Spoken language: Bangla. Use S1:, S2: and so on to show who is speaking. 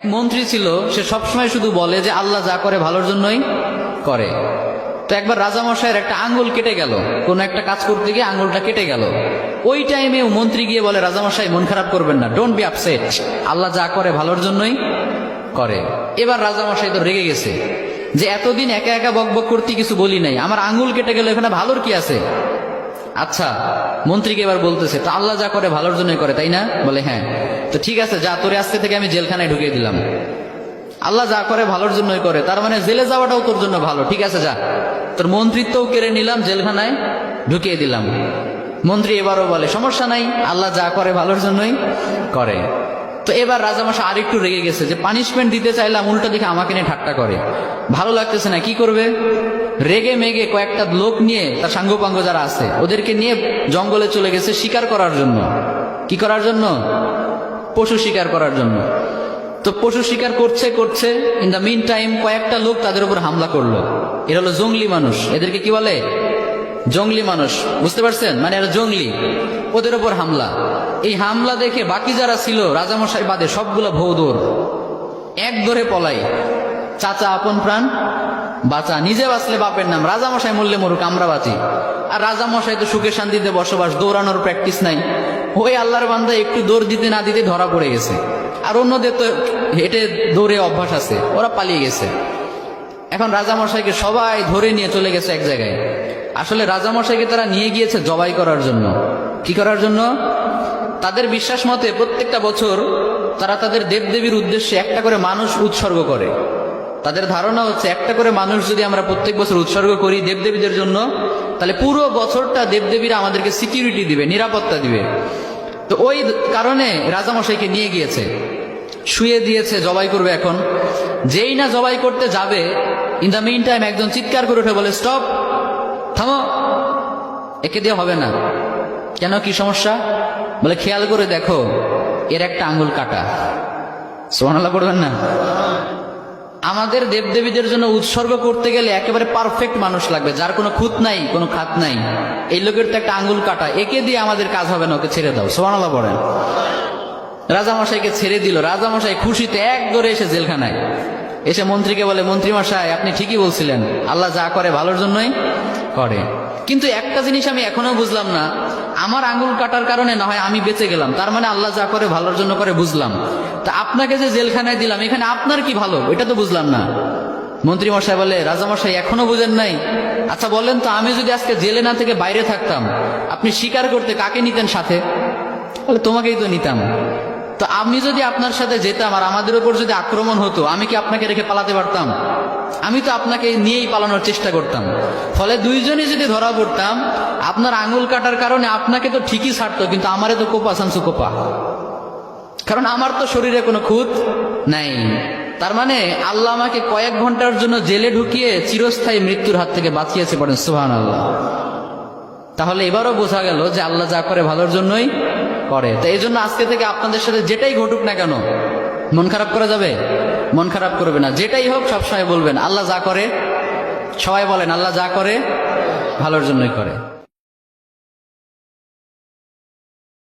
S1: এক মন্ত্রী ছিল, সে সবসময় শুধু বলে যে আল্লাহ যা করে ভালোর জন্যই করে। তো একবার রাজামশাইয়ের একটা আঙ্গুল কেটে গেল, কোন একটা কাজ করতে গিয়ে আঙ্গুলটা কেটে গেল। ওই টাইমে মন্ত্রী গিয়ে বলে, রাজামশাই মন খারাপ করবেন না, ডোন্ট বি আপসেট, আল্লাহ যা করে ভালোর জন্যই করে। এবার রাজামশাই তো রেগে গেছে যে এতদিন একা একা বকবক করতে কিছু বলি নাই, আমার আঙ্গুল কেটে গেল, এখানে ভালোর কি আছে? আচ্ছা, মন্ত্রীকে এবার বলতেছে, তো আল্লাহ যা করে ভালোর জন্যই করে, তাই না? বলে হ্যাঁ। তো ঠিক আছে, যা, তোরে আজকে থেকে আমি জেলখানায় ঢুকিয়ে দিলাম। আল্লাহ যা করে ভালোর জন্যই করে, তার মানে জেলে যাওয়াটাও তোর জন্য ভালো। ঠিক আছে, যা, তোর মন্ত্রিত্বও কেড়ে নিলাম, জেলখানায় ঢুকিয়ে দিলাম। মন্ত্রী এবারও বলে, সমস্যা নাই, আল্লাহ যা করে ভালোর জন্যই করে। তো এবার রাজামশাই আরেকটু রেগে গেছে যে পানিশমেন্ট দিতে চাইলাম, উল্টো দিকে আমাকে নিয়ে ঠাট্টা করে, ভালো লাগতেছে না, কি করবে? রেগে মেগে কয়েকটা লোক নিয়ে, তার সাঙ্গপাঙ্গ যারা আছে ওদেরকে নিয়ে জঙ্গলে চলে গেছে শিকার করার জন্য। কি করার জন্য? পশু শিকার করার জন্য। তো পশু শিকার করছে করছে, ইন দ্য মিন টাইম কয়েকটা লোক তাদের উপর হামলা করলো। এরা হলো জঙ্গলি মানুষ, এদেরকে কি বলে? জঙ্গলি মানুষ, বুঝতে পারছেন? মানে এরা জঙ্গলি, ওদের উপর হামলা। এই হামলা দেখে বাকি যারা ছিল রাজামশাই বাদে সবগুলো ভৌ দৌড়, এক দৌড়ে পলাই। চাচা আপন প্রাণ বাঁচা, নিজে বাঁচলে বাপের নাম, রাজামশাই মরলে মরুক, আমরা বাঁচি। আর রাজামশাই তো সুখে শান্তিতে বসবাস, দৌড়ানোর প্র্যাকটিস নাই। ওই আল্লাহর বান্দা একটু দৌড় দিতে না দিতে ধরা পড়ে গেছে। আর অন্যদের তো হেঁটে দৌড়ে অভ্যাস আছে, ওরা পালিয়ে গেছে। এখন রাজামশাইকে সবাই ধরে নিয়ে চলে গেছে এক জায়গায়। আসলে রাজামশাইকে তারা নিয়ে গিয়েছে জবাই করার জন্য। কি করার জন্য? তাদের বিশ্বাস মতে প্রত্যেকটা বছর তারা তাদের দেবদেবীর উদ্দেশ্যে একটা করে মানুষ উৎসর্গ করে। তাদের ধারণা হচ্ছে একটা করে মানুষ যদি আমরা প্রত্যেক বছর উৎসর্গ করি দেবদেবীদের জন্য, তাহলে পুরো বছরটা দেবদেবীরা আমাদেরকে সিকিউরিটি দিবে, নিরাপত্তা দিবে। তো ওই কারণে রাজামশাইকে নিয়ে গিয়েছে, শুয়ে দিয়েছে, জবাই করবে। এখন যেই না জবাই করতে যাবে, ইন দ্য মিন টাইম একজন চিৎকার করে উঠে বলে, স্টপ, থামো, একে দিয়ে হবে না। কেন, কি সমস্যা? বলে, খেয়াল করে দেখো, এর একটা আঙ্গুল কাটা। সুবহানাল্লাহ পড়বেন না? আমাদের দেবদেবীদের জন্য উৎসর্গ করতে গেলে একেবারে পারফেক্ট মানুষ লাগবে, যার কোনো খুঁত নাই, কোনো খাত নাই। এই লোকের তো একটা আঙ্গুল কাটা, একে দিয়ে আমাদের কাজ হবে না, ওকে ছেড়ে দাও। সুবহানাল্লাহ পড়েন। রাজামশাইকে ছেড়ে দিল। রাজামশাই খুশিতে এক দৌড়ে এসে জেলখানায় এসে মন্ত্রীকে বলে, মন্ত্রী মশাই, আপনি ঠিকই বলছিলেন, আল্লাহ যা করে ভালোর জন্যই করে। কিন্তু একটা জিনিস আমি এখনো বুঝলাম না, আমার আঙ্গুল কাটার কারণে না হয় আমি বেঁচে গেলাম, তার মানে আল্লাহ যা করে ভালোর জন্য করে, বুঝলাম। তা আপনাকে যে জেলখানায় দিলাম, এখানে আপনার কি ভালো, এটা তো বুঝলাম না। মন্ত্রী মশাই বলে, রাজামশাই এখনো বুঝেন নাই? আচ্ছা বলেন তো, আমি যদি আজকে জেলে না থেকে বাইরে থাকতাম, আপনি শিকার করতে কাকে নিতেন সাথে? বলে, তোমাকেই তো নিতাম। তো আমি যদি আপনার সাথে যেতাম আর আমাদের উপর যদি আক্রমণ হতো, আমি কি আপনাকে রেখে পালাতে পারতাম? আমি তো আপনাকে নিয়েই পালানোর চেষ্টা করতাম। ফলে দুইজনই যদি ধরা পড়তাম, আপনার আঙ্গুল কাটার কারণে আপনাকে তো ঠিকই ছাড়তো, কিন্তু আমারে তো কোপা সানসু কোপা, কারণ আমার তো শরীরে কোনো খুঁত নাই। তার মানে আল্লাহ আমাকে কয়েক ঘন্টার জন্য জেলে ঢুকিয়ে চিরস্থায়ী মৃত্যুর হাত থেকে বাঁচিয়েছে। পড়েন সুবহানাল্লাহ। তাহলে এবারও বোঝা গেল যে আল্লাহ যা করে ভালোর জন্যই করে। তো এই জন্য আজকে থেকে আপনাদের সাথে যেটাই ঘটুক না কেন, মন খারাপ করা যাবে? মন খারাপ করবে না। যেটাই হোক সবসময় বলবেন আল্লাহ যা করে, সবাই বলেন আল্লাহ যা করে ভালোর জন্যই করে।